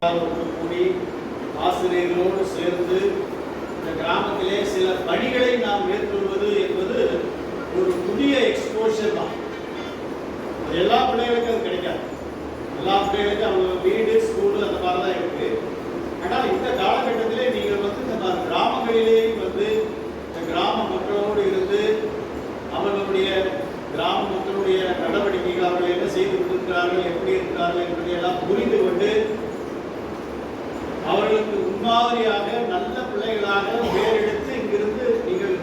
கூடி ஆசிரியர்களோடு சேர்ந்து இந்த கிராமத்திலே சில பணிகளை நாம் மேற்கொள்வது என்பது ஒரு புதிய எக்ஸ்போஷர் தான். எல்லா பிள்ளைகளுக்கும் அது கிடைக்காது. எல்லா பிள்ளைகளுக்கும் அவங்க வீடு ஸ்கூலு அந்த மாதிரி தான் இருக்கு. ஆனால் இந்த காலகட்டத்திலே நீங்கள் இந்த கிராமங்களிலேயும் இந்த கிராம மக்களோடு இருந்து அவர்களுடைய கிராம மக்களுடைய நடவடிக்கைகள் அவர்கள் என்ன செய்து கொண்டிருக்கிறார்கள், எப்படி இருக்கிறார்கள் என்பதை எல்லாம் புரிந்து கொண்டு அவர்களுக்கு முன்மாதிரியாக நல்ல பிள்ளைகளாக வேறெடுத்து இங்கிருந்து நீங்கள்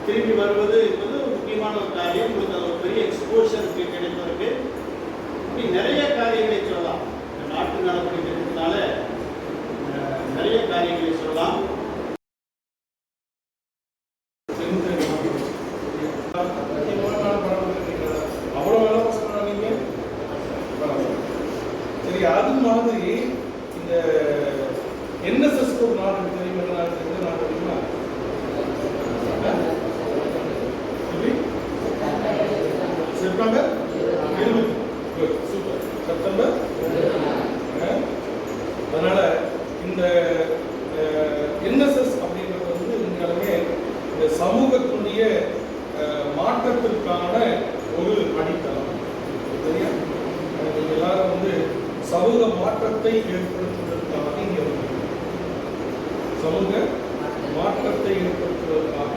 திரும்பி வருவது என்பது ஒரு முக்கியமான ஒரு காரியம். உங்களுக்கு அது ஒரு பெரிய எக்ஸ்போஷருக்கு கிடைப்பதற்கு இப்படி நிறைய காரியங்களை சொல்லலாம். இந்த நாட்டு நடவடிக்கை திட்டத்தினால நிறைய காரியங்களை சொல்லலாம். சரி, அது மாதிரி இந்த NSS ஒரு நாடு தெரியும். எந்த நாடு தெரியுமா? செப்டம்பர் 20. Super, September. அதனால இந்த NSS அப்படிங்கிறது உண்மையாலுமே இந்த சமூகத்துடைய மாற்றத்திற்கான ஒரு அடித்தளம். சரியா? நீங்க எல்லாரும் சமூக மாற்றத்தை ஏற்படுத்துவதற்காக இங்கே சமூக மாற்றத்தை ஏற்படுத்துவதற்காக